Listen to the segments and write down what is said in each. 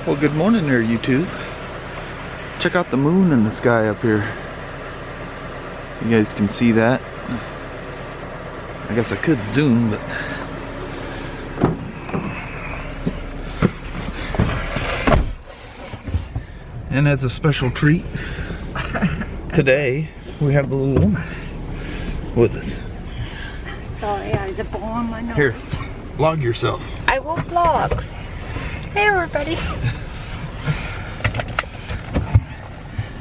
Well, good morning there, YouTube. Check out the moon in the sky up here. You guys can see that. I guess I could zoom, but and as a special treat today, we have the little woman with us. Sorry, I was a ball on my nose. Here, vlog yourself. I will vlog. Hey everybody.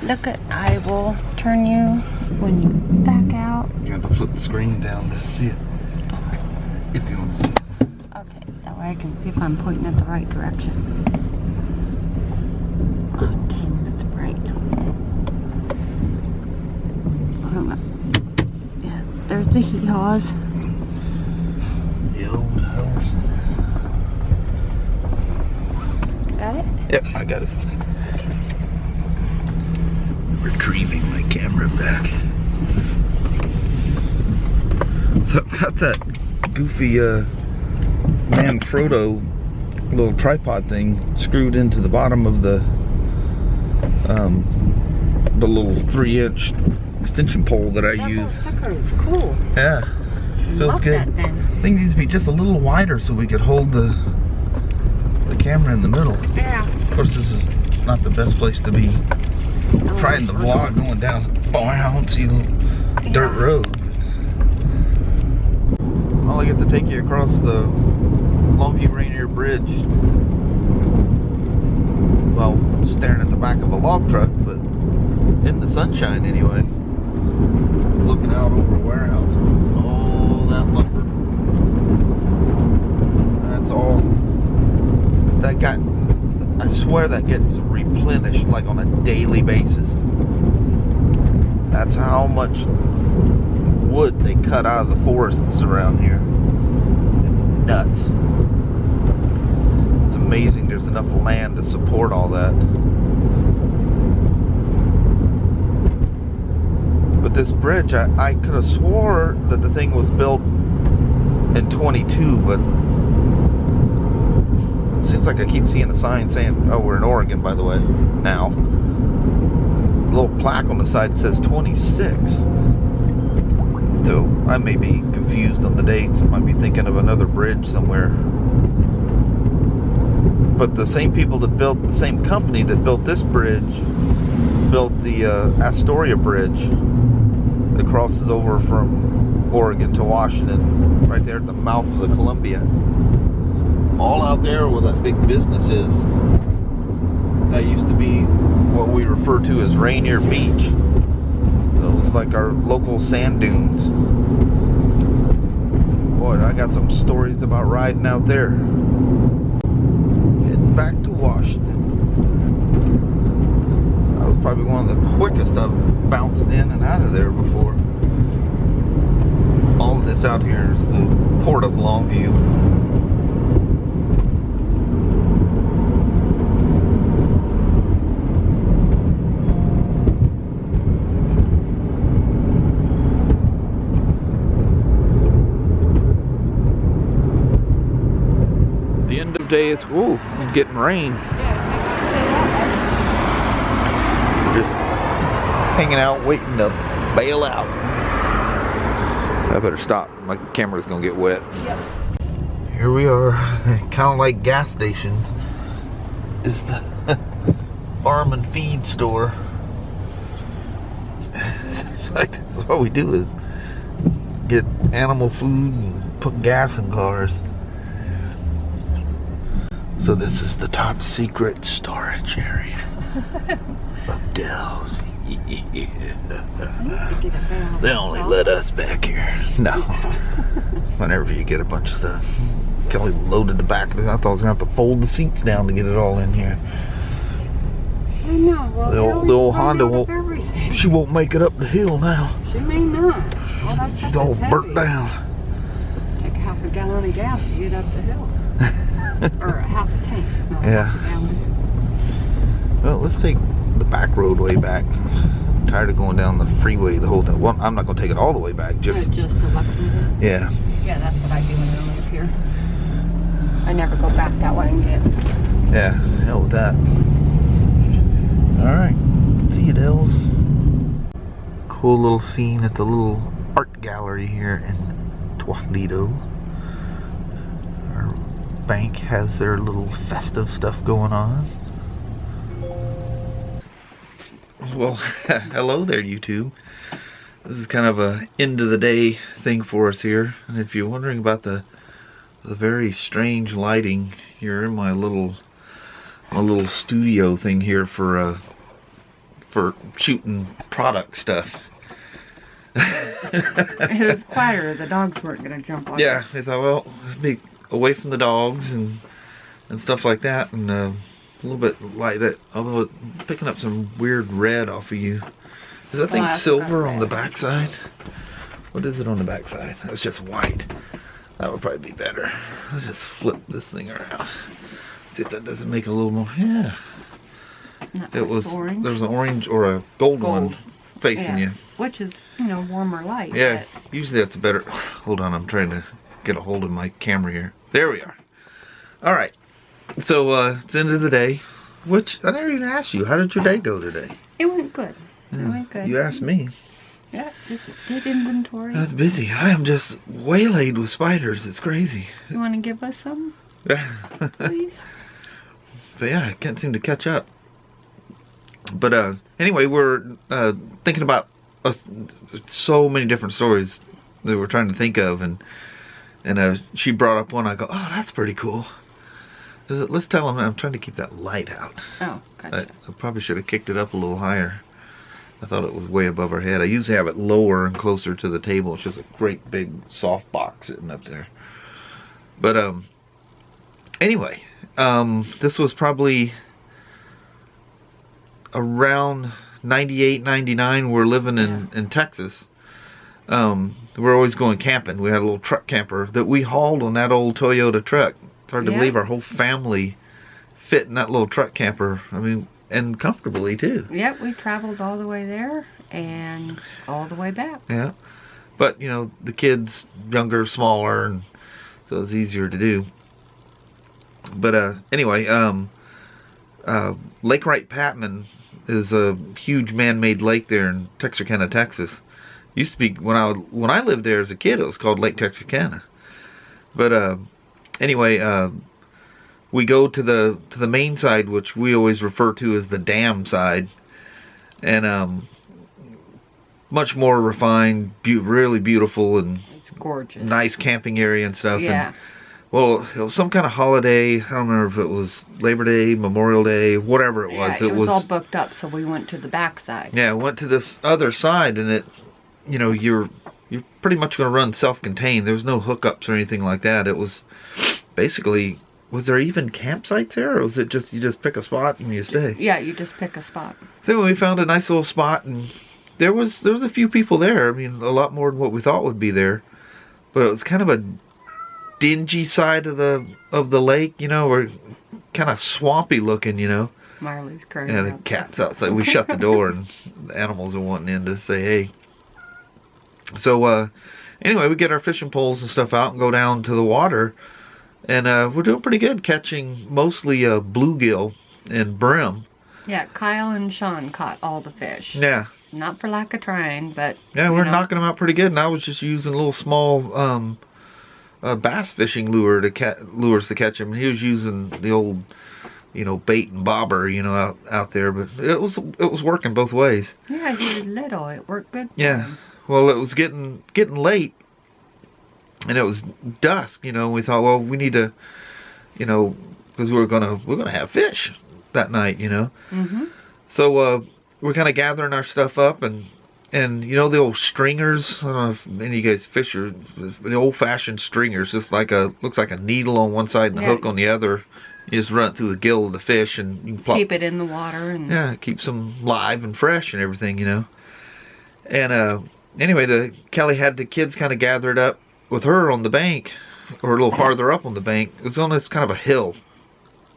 Look at, I will turn you when you back out. You have to flip the screen down to see it. If you want to see it. Okay, that way I can see if I'm pointing at the right direction. Oh dang, that's bright. I don't know. Yeah, there's the hee-haws. The old horses. Got it? Yep, I got it. Retrieving my camera back. So I've got that goofy Manfrotto little tripod thing screwed into the bottom of the little 3-inch extension pole that I use. That sucker is cool. Yeah, feels good. That thing. I think it needs to be just a little wider so we could hold the camera in the middle. Yeah. Of course, this is not the best place to be trying the vlog going down a bouncy dirt road. Well, I get to take you across the Longview Rainier Bridge. Well, staring at the back of a log truck, but in the sunshine anyway. Looking out over a warehouse. Oh, that lumber. That's all. That got, I swear that gets replenished like on a daily basis. That's how much wood they cut out of the forests around here. It's nuts. It's amazing there's enough land to support all that. But this bridge, I could have swore that the thing was built in 22, but it seems like I keep seeing a sign saying, oh, we're in Oregon, by the way, now. A little plaque on the side says 26. So I may be confused on the dates. I might be thinking of another bridge somewhere. But the same people that built, the same company that built this bridge, built the Astoria Bridge that crosses over from Oregon to Washington, right there at the mouth of the Columbia. All out there where that big business is. That used to be what we refer to as Rainier Beach. Those like our local sand dunes. Boy, I got some stories about riding out there. Heading back to Washington. That was probably one of the quickest I've bounced in and out of there before. All of this out here is the Port of Longview. End of day, it's getting rain. Just hanging out, waiting to bail out. I better stop. My camera's gonna get wet. Yep. Here we are, kind of like gas stations. Is the farm and feed store. It's like that's all we do is get animal food and put gas in cars. So this is the top secret storage area of Dell's. Yeah. They only let us back here. No. Whenever you get a bunch of stuff. Kelly loaded the back of this. I thought I was going to have to fold the seats down to get it all in here. I know. Well, the old Honda won't. She won't make it up the hill now. She may not. Well, She's all burnt down. Take half a gallon of gas to get up the hill. Or half a tank. Yeah. Well, let's take the back roadway back. I'm tired of going down the freeway the whole time. Well, I'm not going to take it all the way back. Just to Lexington. Yeah. Yeah, that's what I do when I live here. I never go back that way and get Yeah, hell with that. Alright, see you, Dells. Cool little scene at the little art gallery here in Toledo. Our bank has their little festive stuff going on. Well, hello there, YouTube. This is kind of a end of the day thing for us here. And if you're wondering about the very strange lighting, you're in my little studio thing here for shooting product stuff. It was quieter. The dogs weren't going to jump on. Yeah, I thought, well, let's be away from the dogs and stuff like that, and a little bit like that. Although it's picking up some weird red off of you. Is that thing silver on the backside? What is it on the backside? It's just white. That would probably be better. Let's just flip this thing around. See if that doesn't make a little more. Yeah. It was orange. There was an orange or a gold one facing you. Which is, you know, warmer light. Yeah. Usually that's a better. Hold on, I'm trying to get a hold of my camera here. There we are. All right. So it's the end of the day. Which I never even asked you. How did your day go today? It went good. It went good. You asked me. Yeah, just did inventory. I was busy. I am just waylaid with spiders. It's crazy. You want to give us some? Please? But yeah, I can't seem to catch up. But anyway, we're thinking about so many different stories that we're trying to think of, and she brought up one. I go, oh, that's pretty cool. Let's tell them. I'm trying to keep that light out. Oh, gotcha. I probably should have kicked it up a little higher. I thought it was way above our head. I usually have it lower and closer to the table. It's just a great big soft box sitting up there. But anyway, this was probably around 98, 99. We're living in Texas. We're always going camping. We had a little truck camper that we hauled on that old Toyota truck. It's hard to believe our whole family fit in that little truck camper. I mean, and comfortably too. Yep, we traveled all the way there and all the way back. Yeah, but you know, the kids younger, smaller, and so it's easier to do. But anyway, Lake Wright-Patman is a huge man-made lake there in Texarkana, Texas. Used to be when I lived there as a kid, it was called Lake Texarkana. But anyway, we go to the main side, which we always refer to as the dam side, and much more refined, really beautiful, and it's gorgeous, nice camping area and stuff. Yeah. And, well, it was some kind of holiday. I don't remember if it was Labor Day, Memorial Day, whatever it was. Yeah, it was all booked up, so we went to the back side. Yeah, went to this other side, and it, you know, you're pretty much going to run self-contained. There was no hookups or anything like that. It was basically. Was there even campsites there, or was it just you just pick a spot and you stay? Yeah, you just pick a spot. So we found a nice little spot, and there was a few people there. I mean, a lot more than what we thought would be there. But it was kind of a dingy side of the lake, you know, or kind of swampy looking, you know. Marley's crying. Yeah, the cat's outside. We shut the door, and the animals are wanting in to say hey. So anyway, we get our fishing poles and stuff out and go down to the water. And we're doing pretty good catching mostly bluegill and brim. Yeah, Kyle and Shawn caught all the fish. Yeah. Not for lack of trying, but... Yeah, we're knocking them out pretty good. And I was just using a little small bass fishing lures to catch them. And he was using the old, you know, bait and bobber, you know, out there. But it was working both ways. Yeah, he was little. It worked good for him. Well, it was getting late. And it was dusk, you know. We thought, well, we need to, you know, because we're gonna have fish that night, you know. Mm-hmm. So we're kind of gathering our stuff up, and you know the old stringers. I don't know if any of you guys fish, or the old-fashioned stringers, just looks like a needle on one side and a hook on the other. You just run it through the gill of the fish, and you can keep it in the water, and it keeps them live and fresh and everything, you know. And anyway, Kelly had the kids kind of gathered up with her on the bank, or a little farther up on the bank. It was on this kind of a hill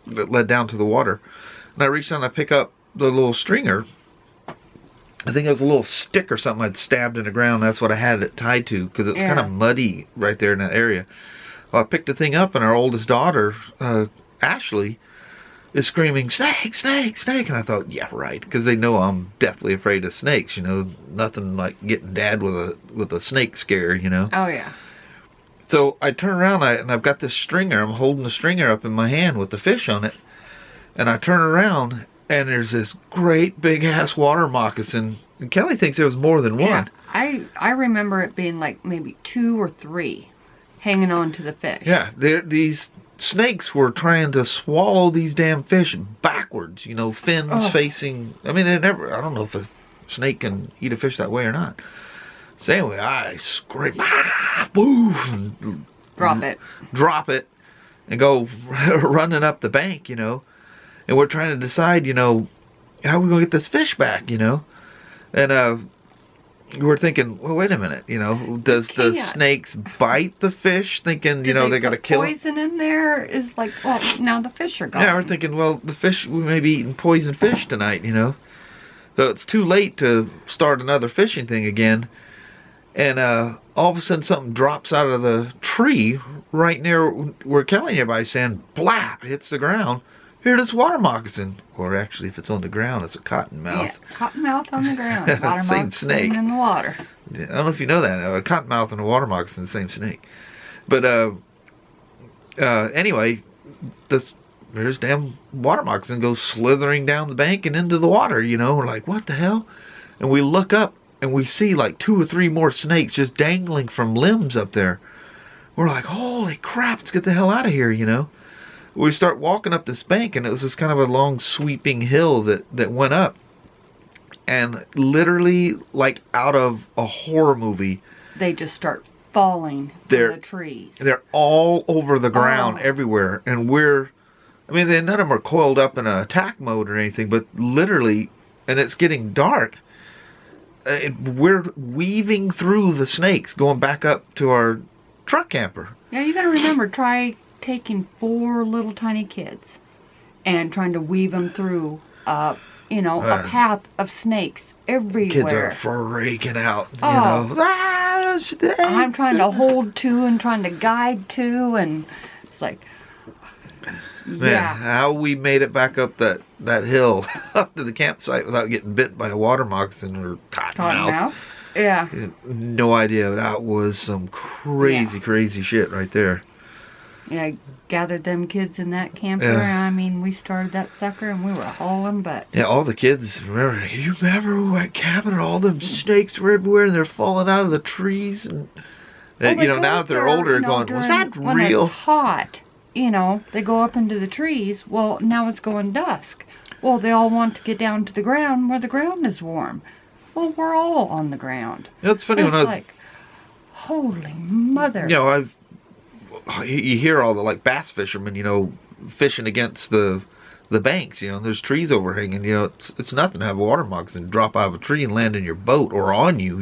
that led down to the water. And I reached down and I picked up the little stringer. I think it was a little stick or something I'd stabbed in the ground. That's what I had it tied to, because it's kind of muddy right there in that area. Well, I picked the thing up, and our oldest daughter, Ashley, is screaming, snake, snake, snake. And I thought, yeah, right. Because they know I'm deathly afraid of snakes, you know. Nothing like getting dad with a snake scare, you know. Oh, yeah. So I turn around and I've got this stringer. I'm holding the stringer up in my hand with the fish on it. And I turn around and there's this great big ass water moccasin. And Kelly thinks there was more than one. Yeah, I remember it being like maybe 2 or 3 hanging on to the fish. Yeah, these snakes were trying to swallow these damn fish backwards, you know, fins facing. I mean, I don't know if a snake can eat a fish that way or not. So anyway, I scream, woo, and drop it, and go running up the bank, you know. And we're trying to decide, you know, how we gonna get this fish back, you know. And we're thinking, well, wait a minute, you know, does the snakes bite the fish, thinking, you know, they gotta kill it? Poison in there is like, well, now the fish are gone. Yeah, we're thinking, well, the fish, we may be eating poison fish tonight, you know. So it's too late to start another fishing thing again. And all of a sudden something drops out of the tree right near where Kelly and everybody's saying, blap, hits the ground. Here, this water moccasin. Or actually, if it's on the ground, it's a cottonmouth. Yeah, cottonmouth on the ground. Water same snake. In the water. I don't know if you know that. A cottonmouth and a water moccasin, the same snake. But anyway, there's damn water moccasin goes slithering down the bank and into the water. You know, we're like, what the hell? And we look up and we see like 2 or 3 more snakes just dangling from limbs up there. We're like, holy crap! Let's get the hell out of here. You know. We start walking up this bank, and it was this kind of a long sweeping hill that went up. And literally, like out of a horror movie, they just start falling from the trees. They're all over the ground everywhere. And none of them are coiled up in an attack mode or anything, but literally, and it's getting dark. We're weaving through the snakes, going back up to our truck camper. Yeah, you gotta remember, try taking 4 little tiny kids and trying to weave them through, a path of snakes everywhere. Kids are freaking out, you know. I'm trying to hold 2 and trying to guide 2, and it's like, man, how we made it back up that hill up to the campsite without getting bit by a water moccasin or cottonmouth. Yeah. No idea. That was some crazy shit right there. Yeah, I gathered them kids in that camper. Yeah. I mean, we started that sucker and we were hauling butt. Yeah, all the kids, you remember we went camping and all them snakes were everywhere and they're falling out of the trees. And now that they're older, going, was that real? When it's hot, they go up into the trees. Well, now it's going dusk. Well, they all want to get down to the ground where the ground is warm. Well, we're all on the ground. It's funny when I was like, holy mother. You hear all the bass fishermen, fishing against the banks, there's trees overhanging, it's nothing to have a water moccasin drop out of a tree and land in your boat or on you,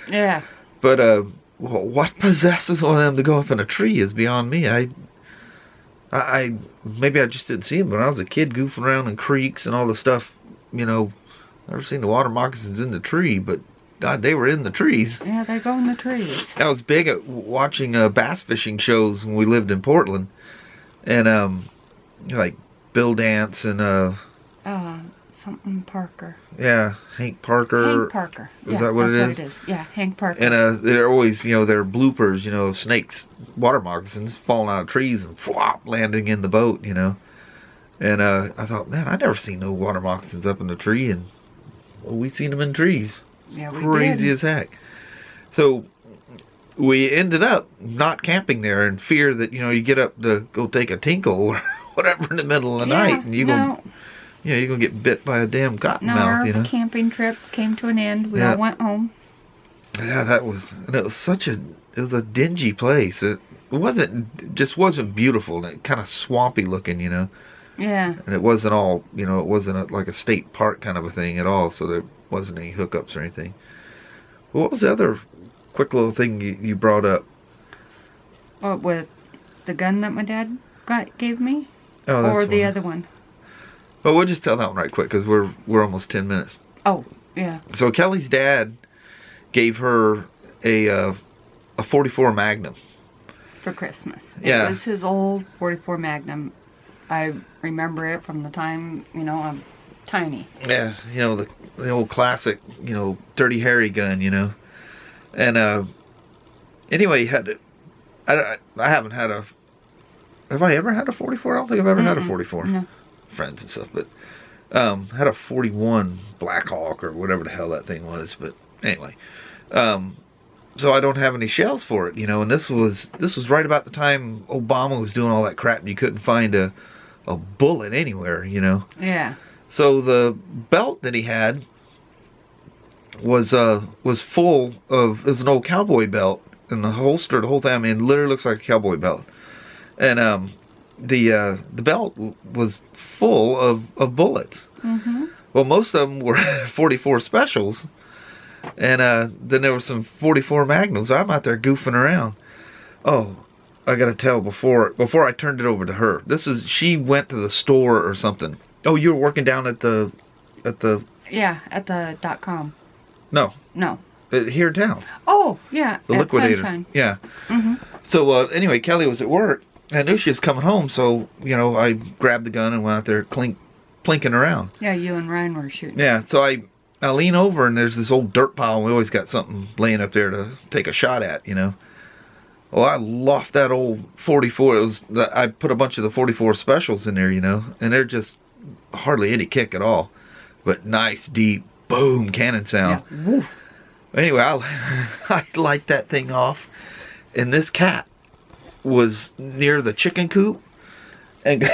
Yeah. But what possesses one of them to go up in a tree is beyond me. I maybe I just didn't see them when I was a kid goofing around in creeks and all the stuff, Never seen the water moccasins in the tree, but God, they were in the trees. Yeah, they go in the trees. I was big at watching bass fishing shows when we lived in Portland, and like Bill Dance and something Parker. Yeah, Hank Parker. Hank Parker. Is that what it is? Yeah, Hank Parker. And they're always, they're bloopers, snakes, water moccasins falling out of trees and flop landing in the boat, And I thought, man, I never seen no water moccasins up in the tree, and we seen them in trees. Yeah, we Crazy did. as heck. So we ended up not camping there in fear that, you get up to go take a tinkle or whatever in the middle of the night, and you're gonna get bit by a damn cottonmouth. Our camping trip came to an end. We all went home. Yeah, it was a dingy place. It wasn't beautiful, and kind of swampy looking, Yeah. And it wasn't all, it wasn't like a state park kind of a thing at all, so there wasn't any hookups or anything. But what was the other quick little thing you brought up? What, with the gun that my dad gave me? Oh, that's or the one. other one? Well, we'll just tell that one right quick, because we're almost 10 minutes. Oh, yeah. So Kelly's dad gave her a 44 Magnum. For Christmas. Yeah. It was his old 44 Magnum. I remember it from the time, you know, I was tiny. Yeah, you know, the old classic, you know, Dirty Harry gun, you know. And anyway, I haven't had a. Have I ever had a 44? I don't think I've ever had a 44. No. Friends and stuff, but had a 41 Blackhawk or whatever the hell that thing was. But anyway, so I don't have any shells for it, you know. And this was right about the time Obama was doing all that crap, and you couldn't find a bullet anywhere, you know. Yeah. So the belt that he had was full of, it was an old cowboy belt, and the holster, the whole thing, I mean, it literally looks like a cowboy belt. And the belt was full of bullets. Mm-hmm. Well, most of them were 44 specials, and then there were some 44 Magnums. I'm out there goofing around. Oh, I gotta tell, before I turned it over to her, she went to the store or something. Oh, you were working down at the Yeah, at the .com. No. Here in town. Oh, yeah. The at liquidator. Sunshine. Yeah. Mm-hmm. So anyway, Kelly was at work. I knew she was coming home, so you know, I grabbed the gun and went out there plinking around. Yeah, you and Ryan were shooting. Yeah. So I lean over, and there's this old dirt pile. And we always got something laying up there to take a shot at, you know. Well, I loft that old 44. I put a bunch of the 44 specials in there, you know, and they're just hardly any kick at all, but nice deep boom cannon sound. Yeah. Woof. Anyway, I light that thing off, and this cat was near the chicken coop, and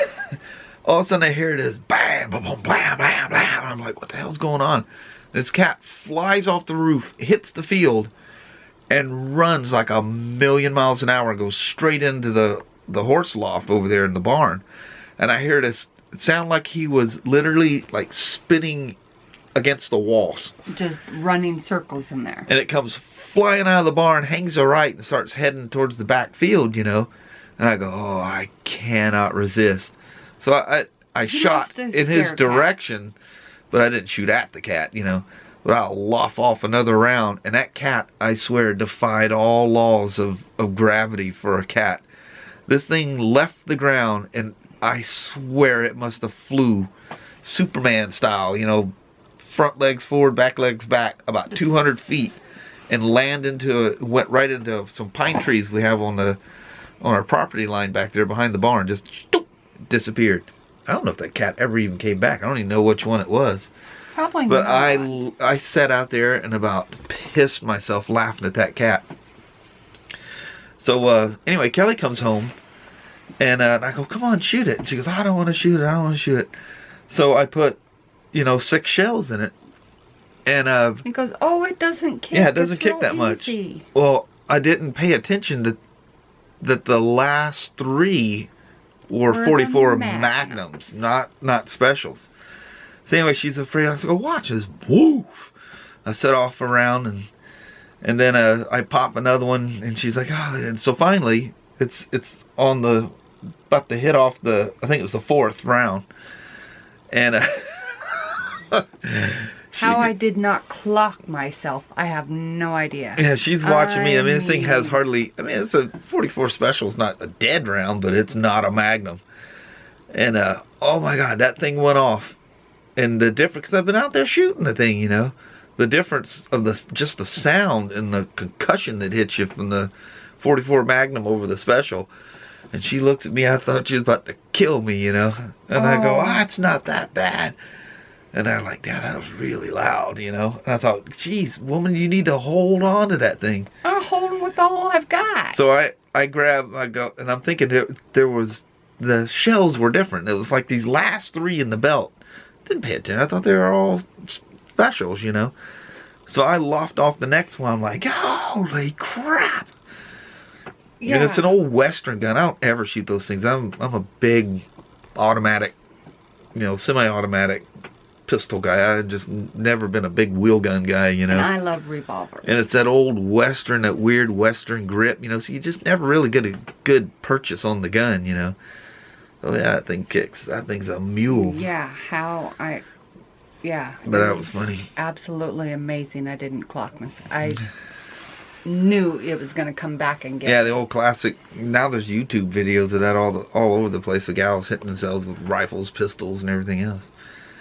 all of a sudden I hear this bam, boom, boom, blam, blam, blam. I'm like, what the hell's going on? This cat flies off the roof, hits the field, and runs like 1,000,000 miles an hour and goes straight into the horse loft over there in the barn. And I hear this sound like he was literally like spinning against the walls. Just running circles in there. And it comes flying out of the barn, hangs a right, and starts heading towards the back field, you know. And I go, oh, I cannot resist. So I shot in his direction, but I didn't shoot at the cat, you know. But I'll loft off another round, and that cat, I swear, defied all laws of gravity for a cat. This thing left the ground, and I swear it must have flew Superman style, you know, front legs forward, back legs back, about 200 feet, and went right into some pine trees we have on our property line back there behind the barn. Just disappeared. I don't know if that cat ever even came back. I don't even know which one it was. Probably but not. I sat out there and about pissed myself laughing at that cat. So anyway, Kelly comes home, and I go, come on, shoot it. And she goes, I don't want to shoot it. I don't want to shoot it. So I put, you know, 6 shells in it. And he goes, oh, it doesn't kick. Yeah, it doesn't it's kick real that much. easy. Well, I didn't pay attention that the last 3 were 44 Magnums, not specials. So anyway, she's afraid. I said, go watch this. Woof! I set off around, and then I pop another one, and she's like, oh. And so finally, it's on about to hit off I think it was the 4th round. And how I did not clock myself, I have no idea. Yeah, she's watching me. I mean, this thing has hardly, I mean, it's a 44 special. It's not a dead round, but it's not a Magnum. And oh my God, that thing went off. And the difference, because I've been out there shooting the thing, you know, the difference of just the sound and the concussion that hits you from the 44 Magnum over the special. And she looked at me, I thought she was about to kill me, you know. And I go, it's not that bad. And I'm like, damn, that was really loud, you know. And I thought, geez, woman, you need to hold on to that thing. I'm holding with all I've got. So I go, and I'm thinking the shells were different. It was like these last 3 in the belt. Didn't pay attention. I thought they were all specials, you know. So I loft off the next one. I'm like, holy crap. Yeah. And it's an old Western gun. I don't ever shoot those things. I'm a big automatic, you know, semi-automatic pistol guy. I've just never been a big wheel gun guy, you know. And I love revolvers. And it's that old Western, that weird Western grip, you know, so you just never really get a good purchase on the gun, you know. Oh yeah, that thing kicks. That thing's a mule. Yeah, But that was funny. Absolutely amazing. I didn't clock myself. knew it was going to come back and get Yeah, the old classic. Now there's YouTube videos of that all over the place. The gals hitting themselves with rifles, pistols, and everything else.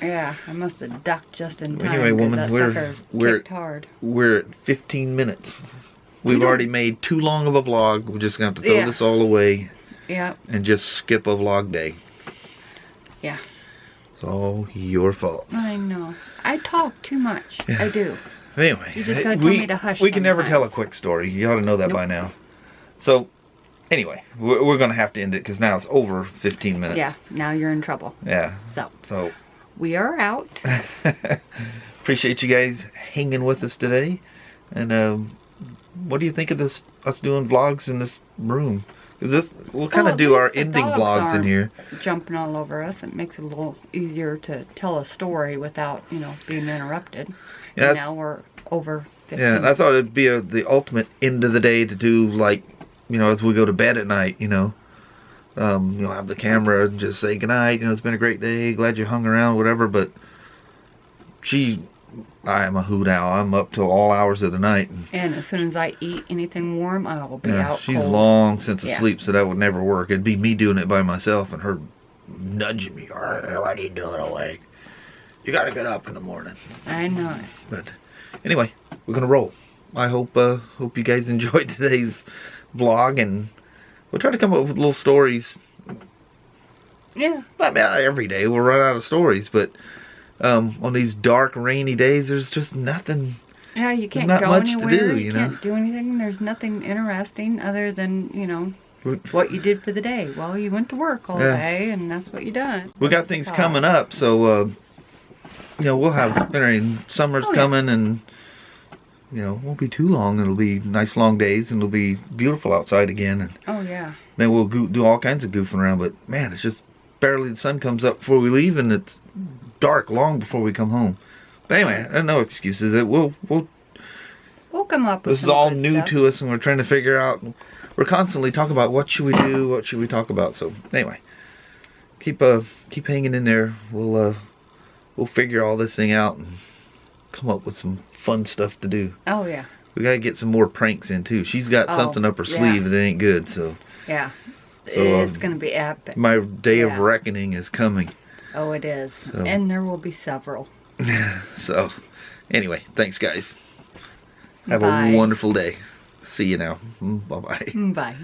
Yeah, I must have ducked just in time. Anyway, woman, that sucker kicked hard. We're at 15 minutes. We've already made too long of a vlog. We're just going to have to throw this all away. Yeah. And just skip a vlog day. Yeah. It's all your fault. I know. I talk too much. Yeah. I do. Anyway, You just gotta tell me to hush. We can never tell a sometimes. quick story. You ought to know that by now. So, anyway, we're going to have to end it because now it's over 15 minutes. Yeah, now you're in trouble. Yeah. So we are out. Appreciate you guys hanging with us today. And what do you think of this? Us doing vlogs in this room? Because we'll kind of do our ending vlogs in here. Jumping all over us. It makes it a little easier to tell a story without, being interrupted. Yeah. And now we're over 15. Yeah, and I thought it'd be the ultimate end of the day to do, like, as we go to bed at night, have the camera and just say goodnight, it's been a great day, glad you hung around, whatever. But I am a hoot owl. I'm up till all hours of the night. And as soon as I eat anything warm, I will be out she's cold. long since asleep, so that would never work. It'd be me doing it by myself and her nudging me. What are you doing awake? You gotta get up in the morning. I know it. But anyway, we're gonna roll. I hope you guys enjoyed today's vlog, and we'll try to come up with little stories. Yeah. Not every day. We'll run out of stories, but on these dark, rainy days, there's just nothing. Yeah, you can't not go much to anywhere. do, you can't do anything. There's nothing interesting other than, what you did for the day. Well, you went to work all day, and that's what you done. We got things coming up, so we'll have. Summer's coming, and it won't be too long. It'll be nice long days, and it'll be beautiful outside again. And oh yeah. then we'll do all kinds of goofing around. But man, it's just barely the sun comes up before we leave, and it's dark long before we come home. But anyway, no excuses. We'll come up with this is all new to us, and we're trying to figure out. We're constantly talking about what should we do, what should we talk about. So anyway, keep hanging in there. We'll figure all this thing out and come up with some fun stuff to do. Oh yeah. We gotta get some more pranks in too. She's got something up her sleeve that ain't good. So yeah, so it's gonna be epic. My day of reckoning is coming. Oh, it is, So. and there will be several. So anyway, thanks guys. Have Bye. a wonderful day. See you now. Bye bye. Bye.